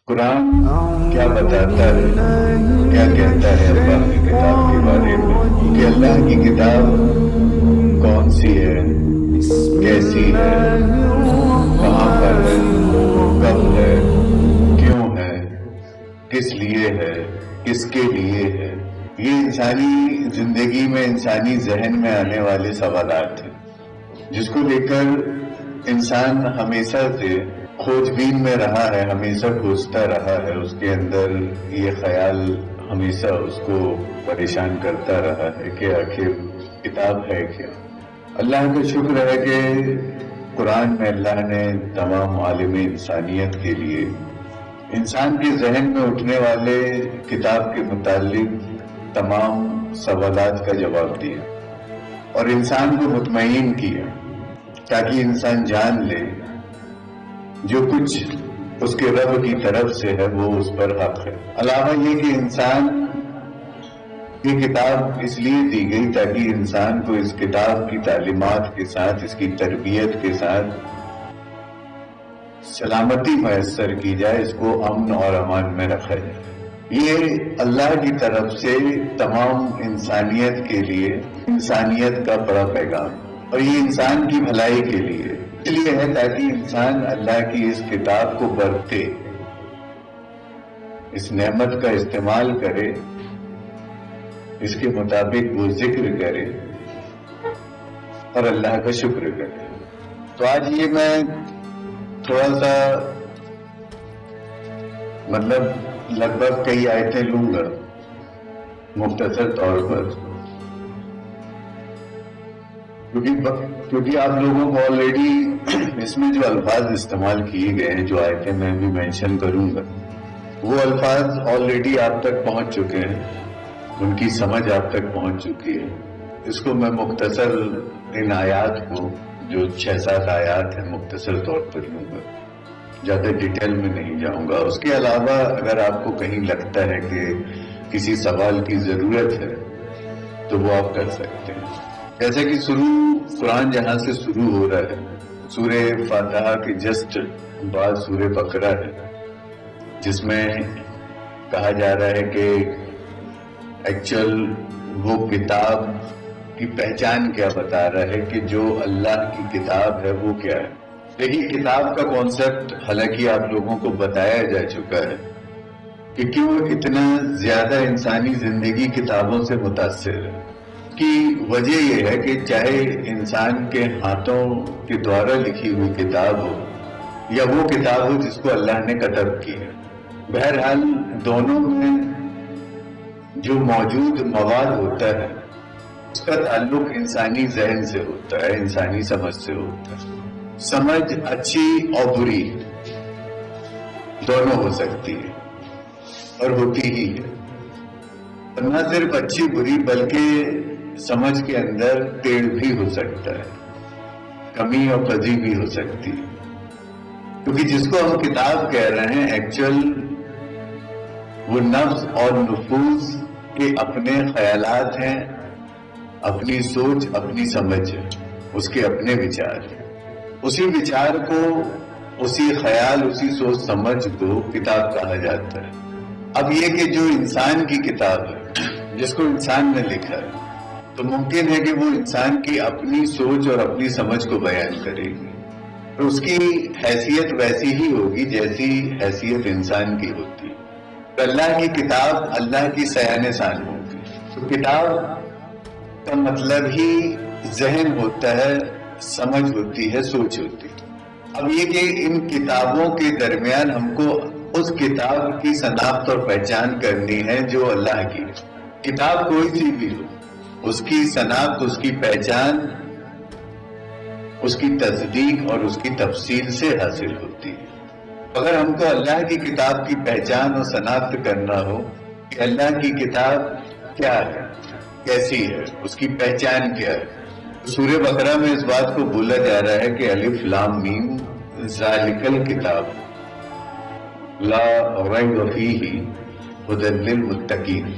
قرآن کیا بتاتا ہے، کیا کہتا ہے اللہ کی کتاب کے بارے میں، کہ اللہ کی کتاب کون سی ہے، کیسی ہے، کہاں پر ہے، کب ہے، کیوں ہے، کس لیے ہے، کس کے لیے ہے۔ یہ انسانی زندگی میں، انسانی ذہن میں آنے والے سوالات ہیں، جس کو لے کر انسان ہمیشہ سے کھوج بین میں رہا ہے، ہمیشہ کھوجتا رہا ہے۔ اس کے اندر یہ خیال ہمیشہ اس کو پریشان کرتا رہا ہے کہ آخر کتاب ہے کیا۔ اللہ کا شکر ہے کہ قرآن میں اللہ نے تمام عالم انسانیت کے لیے انسان کے ذہن میں اٹھنے والے کتاب کے متعلق تمام سوالات کا جواب دیا اور انسان کو مطمئن کیا، تاکہ انسان جان لے جو کچھ اس کے رب کی طرف سے ہے وہ اس پر حق ہے۔ علاوہ یہ کہ انسان یہ کتاب اس لیے دی گئی تاکہ انسان کو اس کتاب کی تعلیمات کے ساتھ، اس کی تربیت کے ساتھ سلامتی میسر کی جائے، اس کو امن اور امان میں رکھا جائے۔ یہ اللہ کی طرف سے تمام انسانیت کے لیے انسانیت کا بڑا پیغام، اور یہ انسان کی بھلائی کے لیے اس لیے ہے تاکہ انسان اللہ کی اس کتاب کو برتے، اس نعمت کا استعمال کرے، اس کے مطابق وہ ذکر کرے اور اللہ کا شکر کرے۔ تو آج یہ میں تھوڑا سا لگ بھگ کئی آیتیں لوں گا مختصر طور پر، کیونکہ آپ لوگوں کو آلریڈی اس میں جو الفاظ استعمال کیے گئے ہیں، جو آیتیں میں بھی مینشن کروں گا، وہ الفاظ آلریڈی آپ تک پہنچ چکے ہیں، ان کی سمجھ آپ تک پہنچ چکی ہے۔ اس کو میں مختصر ان آیات کو، جو 6-7 آیات ہیں، مختصر طور پر لوں گا، زیادہ ڈیٹیل میں نہیں جاؤں گا۔ اس کے علاوہ اگر آپ کو کہیں لگتا ہے کہ کسی سوال کی ضرورت ہے تو وہ آپ کر سکتے ہیں۔ جیسے کہ قرآن جہاں سے شروع ہو رہا ہے، سورہ فاتحہ کے جسٹ بعد سورہ بقرہ ہے، جس میں کہا جا رہا ہے کہ ایکچوئل وہ کتاب کی پہچان کیا بتا رہا ہے، کہ جو اللہ کی کتاب ہے وہ کیا ہے۔ دیکھیے، کتاب کا کانسیپٹ حالانکہ آپ لوگوں کو بتایا جا چکا ہے کہ کیوں اتنا زیادہ انسانی زندگی کتابوں سے متاثر ہے۔ کی وجہ یہ ہے کہ چاہے انسان کے ہاتھوں کے دوارا لکھی ہوئی کتاب ہو یا وہ کتاب ہو جس کو اللہ نے کتب کی ہے، بہرحال دونوں میں جو موجود مواد ہوتا ہے اس کا تعلق انسانی ذہن سے ہوتا ہے، انسانی سمجھ سے ہوتا ہے۔ سمجھ اچھی اور بری دونوں ہو سکتی ہے اور ہوتی ہی ہے، اور نہ صرف اچھی بری بلکہ سمجھ کے اندر ٹیڑھ بھی ہو سکتا ہے، کمی اور قضی بھی ہو سکتی ہے، کیونکہ جس کو ہم کتاب کہہ رہے ہیں ایکچوئل وہ نفس اور نفوس کے اپنے خیالات ہیں، اپنی سوچ، اپنی سمجھ ہے، اس کے اپنے وچار ہیں۔ اسی وچار کو، اسی خیال، اسی سوچ سمجھ کو کتاب کہا جاتا ہے۔ اب یہ کہ جو انسان کی کتاب ہے، جس کو انسان نے لکھا ہے، تو ممکن ہے کہ وہ انسان کی اپنی سوچ اور اپنی سمجھ کو بیان کرے گی، تو اس کی حیثیت ویسی ہی ہوگی جیسی حیثیت انسان کی ہوتی ہے۔ تو اللہ کی کتاب اللہ کی سیان سان ہوگی۔ تو کتاب کا مطلب ہی ذہن ہوتا ہے، سمجھ ہوتی ہے، سوچ ہوتی ہے۔ اب یہ کہ ان کتابوں کے درمیان ہم کو اس کتاب کی شناخت اور پہچان کرنی ہے جو اللہ کی ہے۔ کتاب کوئی سی بھی ہو، اس کی شناخت، اس کی پہچان، اس کی تصدیق اور اس کی تفصیل سے حاصل ہوتی ہے۔ اگر ہم کو اللہ کی کتاب کی پہچان اور شناخت کرنا ہو کہ اللہ کی کتاب کیا ہے، کیسی ہے، اس کی پہچان کیا ہے، سورہ بقرہ میں اس بات کو بولا جا رہا ہے کہ الف لام میم ذالک الکتاب لا ریب فیہ ھدی للمتقین۔